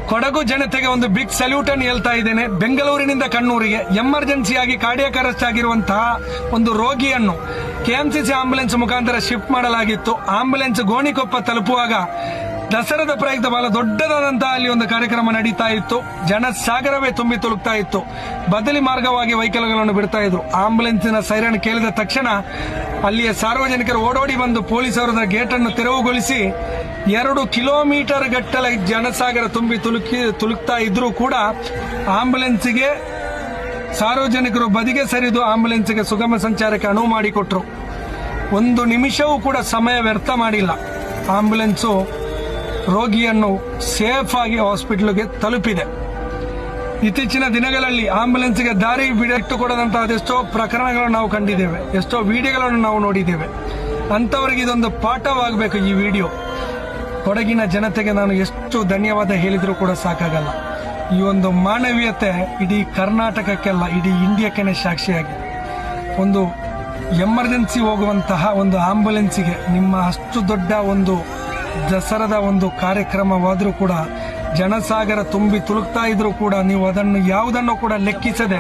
ಕೊಡಗು ಜನತೆಗೆ ಒಂದು big salute ಅನ್ನು ಹೇಳ್ತಾ ಇದ್ದೇನೆ. ಬೆಂಗಳೂರಿನಿಂದ ಕಣ್ಣೂರಿಗೆ ಎಮರ್ಜೆನ್ಸಿಯಾಗಿ ಕಾರ್ಡಿಯಾಕ್ ಅರೆಸ್ಟ್ ಆಗಿರುವಂತಹ ಒಂದು ರೋಗಿಯನ್ನು ಕೆಎಂಸಿಸಿ ಆಂಬುಲೆನ್ಸ್ ಮುಖಾಂತರ ಶಿಫ್ಟ್ ಮಾಡಲಾಗಿತ್ತು. ಆಂಬುಲೆನ್ಸ್ ಗೋಣಿಕೊಪ್ಪ ತಲುಪುವಾಗ ದಸರಾದ ಪ್ರಯುಕ್ತ ಬಹಳ ದೊಡ್ಡದಾದಂತಹ ಅಲ್ಲಿ ಒಂದು ಕಾರ್ಯಕ್ರಮ ನಡೀತಾ ಇತ್ತು. ಜನಸಾಗರವೇ ತುಂಬಿ ತುಳುಕ್ತಾ ಇತ್ತು. ಬದಲಿ ಮಾರ್ಗವಾಗಿ ವೆಹಿಕಲ್ಗಳನ್ನು ಬಿಡ್ತಾ ಇದ್ರು. ಆಂಬುಲೆನ್ಸಿನ ಸೈರನ್ ಕೇಳಿದ ತಕ್ಷಣ ಅಲ್ಲಿಯ ಸಾರ್ವಜನಿಕರು ಓಡೋಡಿ ಬಂದು ಪೊಲೀಸರ ಗೇಟ್ ಅನ್ನು ತೆರವುಗೊಳಿಸಿ 2 ಕಿಲೋಮೀಟರ್ ಗಟ್ಟಲೆ ಜನಸಾಗರ ತುಂಬಿ ತುಳುಕ್ತಾ ಇದ್ರೂ ಕೂಡ ಆಂಬುಲೆನ್ಸ್ಗೆ ಸಾರ್ವಜನಿಕರು ಬದಿಗೆ ಸರಿದು ಆಂಬುಲೆನ್ಸ್ಗೆ ಸುಗಮ ಸಂಚಾರಕ್ಕೆ ಅನುವು ಮಾಡಿಕೊಟ್ರು. 1 ನಿಮಿಷವೂ ಕೂಡ ಸಮಯ ವ್ಯರ್ಥ ಮಾಡಿಲ್ಲ. ಆಂಬುಲೆನ್ಸು ರೋಗಿಯನ್ನು ಸೇಫ್ ಆಗಿ ಹಾಸ್ಪಿಟಲ್ಗೆ ತಲುಪಿದೆ. ಇತ್ತೀಚಿನ ದಿನಗಳಲ್ಲಿ ಆಂಬುಲೆನ್ಸ್ಗೆ ದಾರಿ ಬಿಟ್ಟು ಕೊಡದಂತಹ ಅದೆಷ್ಟೋ ಪ್ರಕರಣಗಳನ್ನು ನಾವು ಕಂಡಿದ್ದೇವೆ, ಎಷ್ಟೋ ವಿಡಿಯೋಗಳನ್ನು ನಾವು ನೋಡಿದ್ದೇವೆ. ಅಂತವರಿಗೆ ಇದೊಂದು ಪಾಠವಾಗಬೇಕು ಈ ವಿಡಿಯೋ. ಕೊಡಗಿನ ಜನತೆಗೆ ನಾನು ಎಷ್ಟು ಧನ್ಯವಾದ ಹೇಳಿದರೂ ಕೂಡ ಸಾಕಾಗಲ್ಲ. ಈ ಒಂದು ಮಾನವೀಯತೆ ಇಡೀ ಕರ್ನಾಟಕಕ್ಕೆಲ್ಲ, ಇಡೀ ಇಂಡಿಯಾಕ್ಕೆ ಸಾಕ್ಷಿಯಾಗಿದೆ. ಒಂದು ಎಮರ್ಜೆನ್ಸಿ ಹೋಗುವಂತಹ ಒಂದು ಆಂಬುಲೆನ್ಸಿಗೆ ನಿಮ್ಮ ಅಷ್ಟು ದೊಡ್ಡ ಒಂದು ದಸರಾದ ಒಂದು ಕಾರ್ಯಕ್ರಮವಾದರೂ ಕೂಡ ಜನಸಾಗರ ತುಂಬಿ ತುಳುಕ್ತಾ ಇದ್ರೂ ಕೂಡ ನೀವು ಅದನ್ನು ಯಾವುದನ್ನು ಕೂಡ ಲೆಕ್ಕಿಸದೆ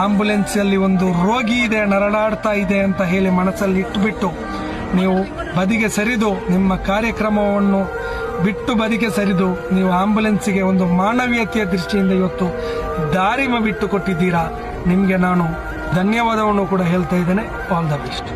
ಆಂಬುಲೆನ್ಸ್ ಅಲ್ಲಿ ಒಂದು ರೋಗಿ ಇದೆ, ನರಳಾಡ್ತಾ ಇದೆ ಅಂತ ಹೇಳಿ ಮನಸ್ಸಲ್ಲಿ ಇಟ್ಟುಬಿಟ್ಟು ನೀವು ಬದಿಗೆ ಸರಿದು ನಿಮ್ಮ ಕಾರ್ಯಕ್ರಮವನ್ನು ಬಿಟ್ಟು ಬದಿಗೆ ಸರಿದು ನೀವು ಆಂಬುಲೆನ್ಸ್ಗೆ ಒಂದು ಮಾನವೀಯತೆಯ ದೃಷ್ಟಿಯಿಂದ ಇವತ್ತು ದಾರಿ ಬಿಟ್ಟು ಕೊಟ್ಟಿದ್ದೀರಾ. ನಿಮಗೆ ನಾನು ಧನ್ಯವಾದವನ್ನು ಕೂಡ ಹೇಳ್ತಾ ಇದ್ದೇನೆ. All the best.